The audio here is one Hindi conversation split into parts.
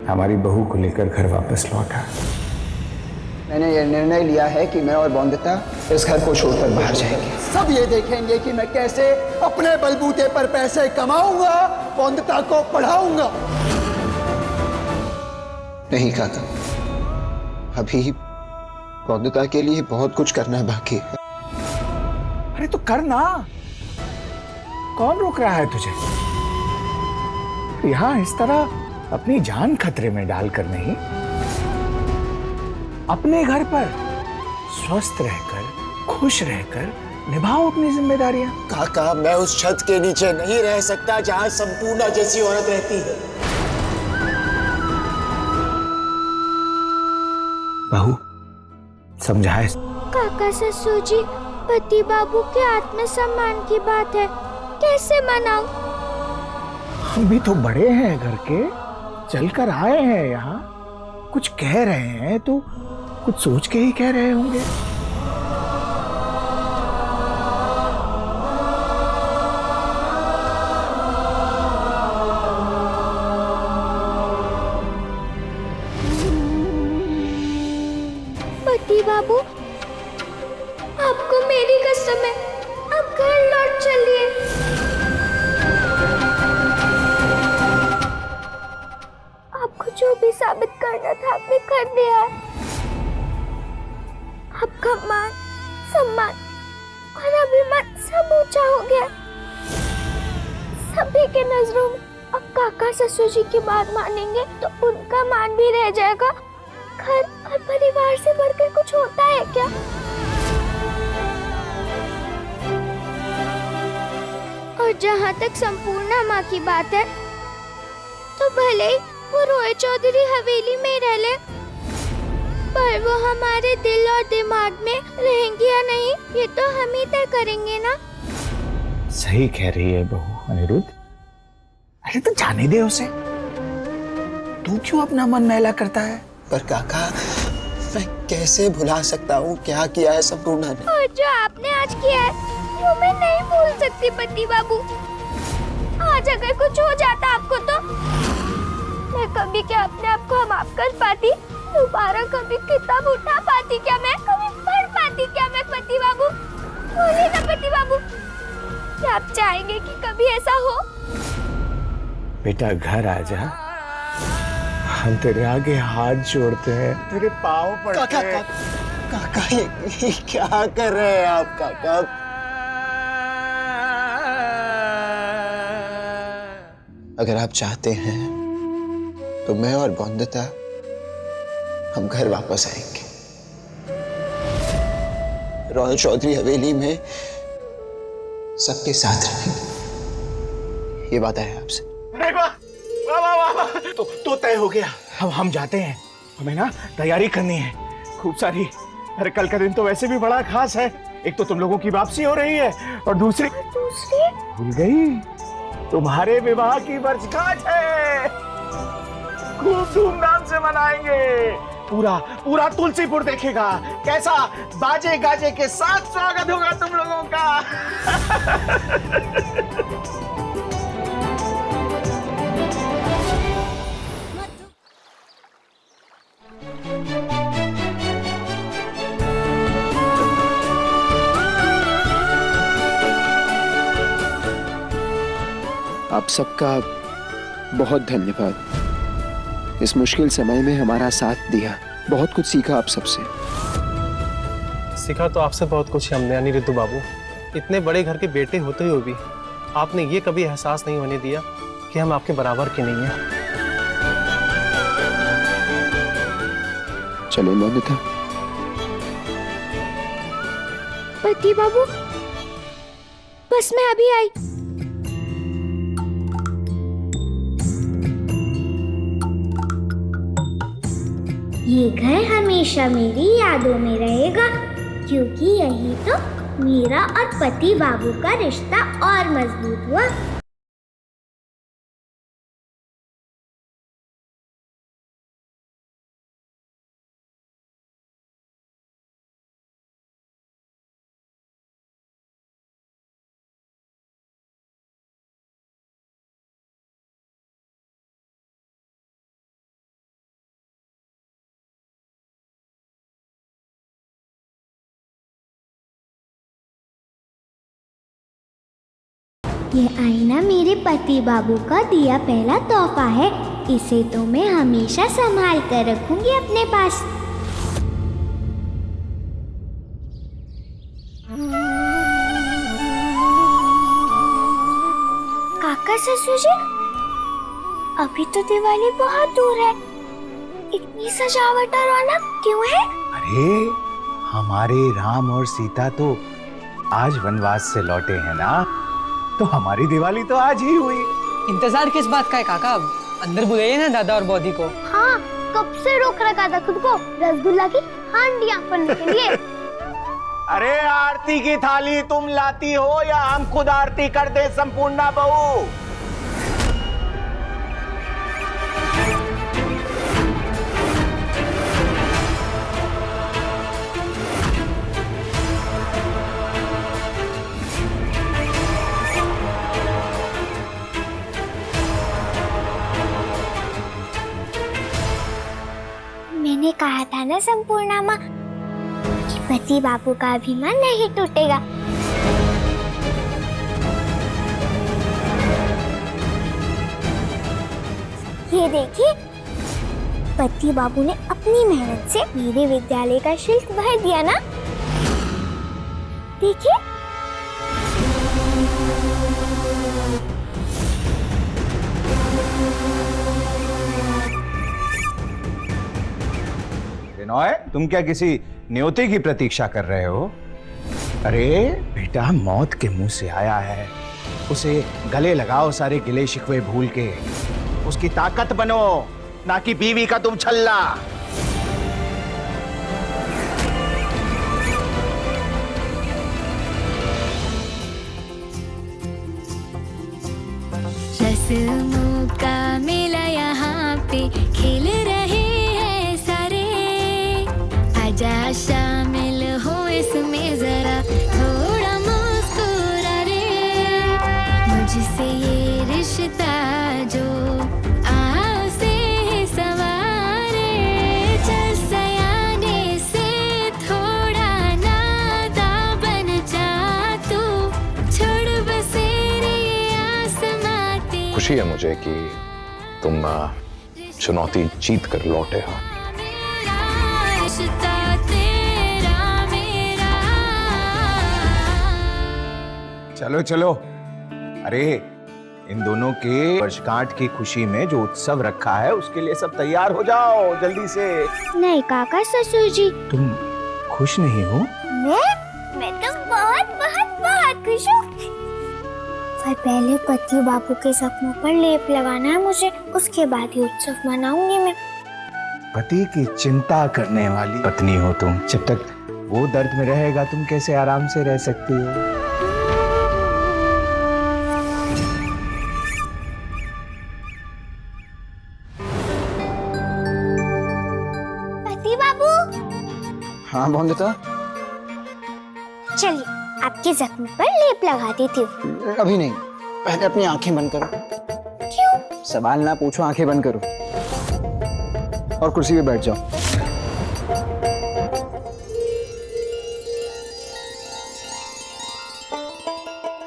हमारी बहू को लेकर घर वापस लौटा। मैंने ये निर्णय लिया है कि मैं और बौंदता इस घर को छोड़कर बाहर जाएंगे। सब ये देखेंगे कि मैं कैसे अपने बलबूते पर पैसे कमाऊंगा, बौंदता को पढ़ाऊंगा। नहीं काका, अभी बौंदता के लिए बहुत कुछ करना बाकी है। अरे तो करना, कौन रोक रहा है तुझे? यहाँ इस तरह अपनी जान खतरे में डालकर नहीं, अपने घर पर स्वस्थ रहकर, खुश रहकर निभाओ अपनी जिम्मेदारियां। काका, मैं उस छत के नीचे नहीं रह सकता जहां संपूर्णा जैसी औरत रहती है। बहू समझाए। काका ससुर जी, पति बाबू के आत्मसम्मान की बात है, कैसे मनाऊं? हम भी तो बड़े हैं घर के, चलकर आए हैं यहाँ, कुछ कह रहे हैं तो कुछ सोच के ही कह रहे होंगे। पति बाबू, आपको मेरी कसम है, आप घर लौट चलिए। आपको जो भी साबित करना था आपने कर दिया है। आपका मान, सम्मान और अभिमान सब ऊंचा हो गया। सभी के नजरों में अब काका ससुर जी की बात मानेंगे तो उनका मान भी रह जाएगा। घर और परिवार से बढ़कर कुछ होता है क्या? और जहाँ तक संपूर्णा माँ की बात है, तो भले ही वो रोय चौधरी हवेली में ही रह ले, पर वो हमारे दिल और दिमाग में रहेंगी या नहीं, ये तो हम ही तय करेंगे ना। सही कह रही है बहू अनिरुद्ध। अरे तो जाने दे उसे, तू क्यों अपना मन मैला करता है? पर काका, मैं कैसे भुला सकता हूँ क्या किया है संपूर्णा ने। और जो आपने आज किया है वो मैं नहीं भूल सकती पति बाबू। आज अगर कुछ हो जाता आपको तो मैं कभी क्या अपने आप को माफ कर पाती? दोबारा कभी किताब उठा पाती क्या? मैं कभी पढ़ पाती क्या मैं पति बाबू? बोलिए ना पति बाबू, क्या आप चाहेंगे कि कभी ऐसा हो? बेटा घर आ जा, हम तेरे आगे हाथ जोड़ते हैं, तेरे पाँव पड़ते हैं। काका, ये क्या कर रहे हैं आप काका? अगर आप चाहते हैं तो मैं और बौंदता हम घर वापस आएंगे। रॉयल चौधरी हवेली में सबके साथ रहेंगे, ये वादा है आपसे। तो तय हो गया। हम जाते हैं, हमें ना तैयारी करनी है खूब सारी। अरे कल का दिन तो वैसे भी बड़ा खास है। एक तो तुम लोगों की वापसी हो रही है और दूसरी भूल गई, तुम्हारे विवाह की वर्षगांठ है। खूब धूमधाम से मनाएंगे, पूरा पूरा तुलसीपुर देखेगा कैसा बाजे गाजे के साथ स्वागत होगा तुम लोगों का। आप सबका बहुत धन्यवाद। इस मुश्किल समय में हमारा साथ दिया, बहुत कुछ सीखा आप सबसे। सीखा तो आपसे बहुत कुछ हमने अनिरुद्ध बाबू। इतने बड़े घर के बेटे होते हुए भी आपने ये कभी एहसास नहीं होने दिया कि हम आपके बराबर के नहीं हैं। चलो बौंदता। पति बाबू, बस मैं अभी आई। ये घर हमेशा मेरी यादों में रहेगा, क्योंकि यही तो मेरा और पति बाबू का रिश्ता और मजबूत हुआ। ये आईना मेरे पति बाबू का दिया पहला तोहफा है। इसे तो मैं हमेशा संभाल कर रखूंगी अपने पास। काका ससुर जी, अभी तो दिवाली बहुत दूर है, इतनी सजावट और रौनक क्यों है? अरे हमारे राम और सीता तो आज वनवास से लौटे हैं ना, तो हमारी दिवाली तो आज ही हुई। इंतजार किस बात का है काका? अंदर बुलाइए ना दादा और बौदी को। हाँ, कब से रोक रखा था खुद को रसगुल्ला की हांडियां बनने के लिए। अरे आरती की थाली तुम लाती हो या हम खुद आरती कर दे संपूर्णा बहू? मैंने कहा था ना संपूर्णा माँ कि पति बाबू का अभिमान नहीं टूटेगा। ये देखिए, पति बाबू ने अपनी मेहनत से मेरे विद्यालय का शुल्क भर दिया ना। देखिए, विनोय, तुम क्या किसी न्योते की प्रतीक्षा कर रहे हो? अरे बेटा मौत के मुंह से आया है, उसे गले लगाओ सारे गिले शिकवे भूल के। उसकी ताकत बनो, ना कि बीवी का तुम छल्ला। रस्मों का मेला यहाँ पे खेल रहे हैं सारे, आजा शामिल हो इसमें जरा थोड़ा मुस्कुरा रे। मुझसे ये रिश्ता जो आपसे सवारे, चल सयाने से थोड़ा नादा बन जा तू, छोड़ बसेरे आसमां। खुशी है मुझे कि तुम चुनौती जीत कर लौटे हो। चलो चलो, अरे इन दोनों के वर्षगांठ की खुशी में जो उत्सव रखा है उसके लिए सब तैयार हो जाओ जल्दी से। नहीं काका ससुर जी, तुम खुश नहीं हो? मैं तो बहुत बहुत बहुत खुश हूँ। पर पहले पति बाबू के सपनों पर लेप लगाना है मुझे, उसके बाद ही उत्सव मनाऊंगी मैं। पति की चिंता करने वाली पत्नी हो तुम। जब तक वो दर्द में रहेगा तुम कैसे आराम से रह सकती हो? पति बाबू, हाँ बोंदिता, चलिए आपके जख्म पर लेप लगा देती हूँ। अभी नहीं, पहले अपनी आंखें बंद करो। क्यों? सवाल ना पूछो, आंखें बंद करो और कुर्सी पे बैठ जाओ।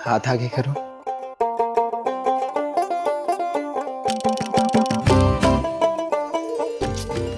हाथ आगे करो।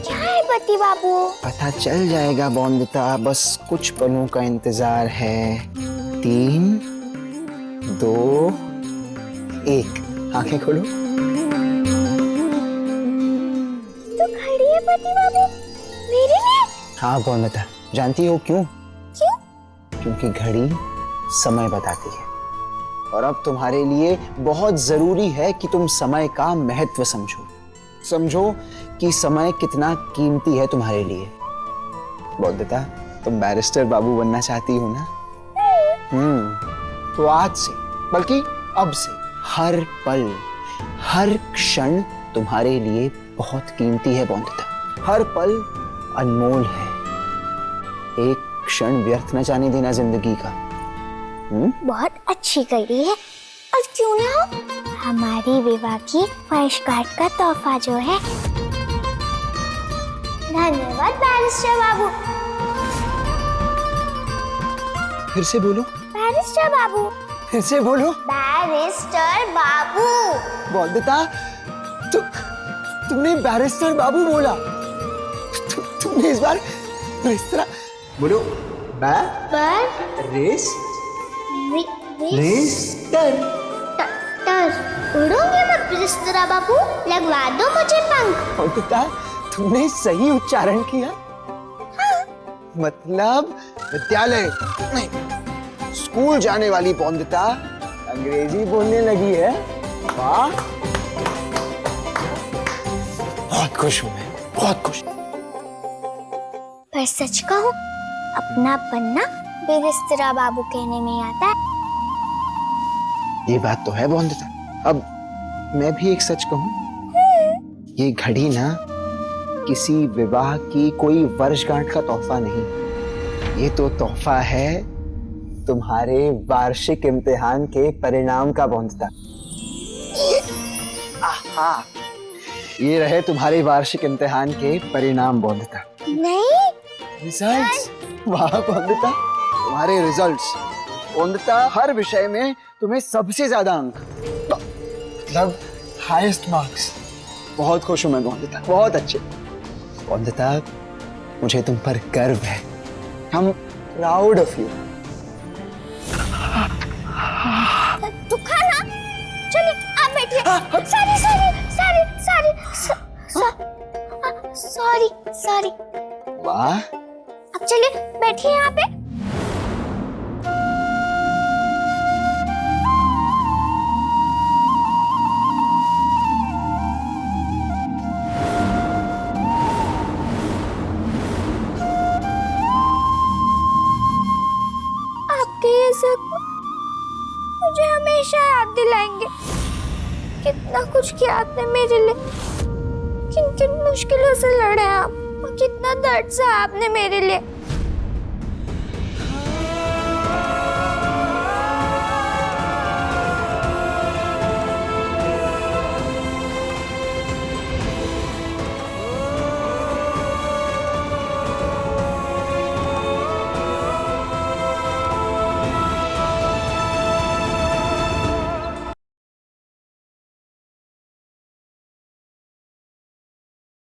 क्या है पति बाबू? पता चल जाएगा बोंदिता, बस कुछ पलों का इंतजार है। 3, 2, 1, आंखें खोलो। तो खड़ी है पति बाबू मेरे लिए? हाँ बोंदिता, जानती हो क्यों? क्यों? क्योंकि घड़ी समय बताती है और अब तुम्हारे लिए बहुत जरूरी है कि तुम समय का महत्व समझो। समझो कि समय कितना कीमती है तुम्हारे लिए। बोंदिता, तुम बैरिस्टर बाबू बनना चाहती हो ना? तो आज से, बल्कि अब से, हर पल, हर क्षण तुम्हारे लिए बहुत कीमती है बोंदिता। हर पल अनमोल है। एक क्षण व्यर्थ न जाने देना जिंदगी का। बहुत अच्छी घड़ी है, और क्यों ना हो, हमारी विवाह की वर्षगांठ का तोहफा जो है। धन्यवाद बैरिस्टर बाबू। फिर से बोलो। बैरिस्टर बाबू। फिर से बोलो। बैरिस्टर बाबू। बॉन्दिता, तुमने बैरिस्टर बाबू बोला। तुमने इस बार इस तरह बोलो। बैरिस्टर। उड़ूंगी मैं बैरिस्टर बाबू, लगवा दो मुझे पंख। बॉन्दिता, तुमने सही उच्चारण किया। हाँ। मतलब विद्यालय नहीं, स्कूल जाने वाली बॉन्दिता अंग्रेजी बोलने लगी है। वाह, बहुत खुश हूं मैं, बहुत खुश। पर सच कहूं, अपना पन्ना बैरिस्टर बाबू कहने में आता है। ये बात तो है बॉन्दिता। अब मैं भी एक सच कहूं, ये घड़ी ना किसी विवाह की कोई वर्षगांठ का तोहफा नहीं, ये तो तोहफा है तुम्हारे वार्षिक इम्तिहान के परिणाम का बॉन्दिता। आहा, ये रहे तुम्हारे वार्षिक इम्तिहान के परिणाम बॉन्दिता। नहीं, रिजल्ट्स। वाह बॉन्दिता, तुम्हारे रिजल्ट्स। बॉन्दिता, हर विषय में तुम्हें सबसे ज्यादा अंक, मतलब हाईएस्ट मार्क्स। बहुत खुश हूं मैं बॉन्दिता, बहुत अच्छे। बॉन्दिता, मुझे तुम पर गर्व है। हम प्राउड ऑफ यू। दुखा ना? चलिए आप बैठिए। सॉरी। वाह, अब चलिए बैठिए यहाँ पे। आपके ये सब मुझे हमेशा याद दिलाएंगे कितना कुछ किया आपने मेरे लिए, किन किन मुश्किलों से लड़े आप, और कितना दर्द सहा आपने मेरे लिए।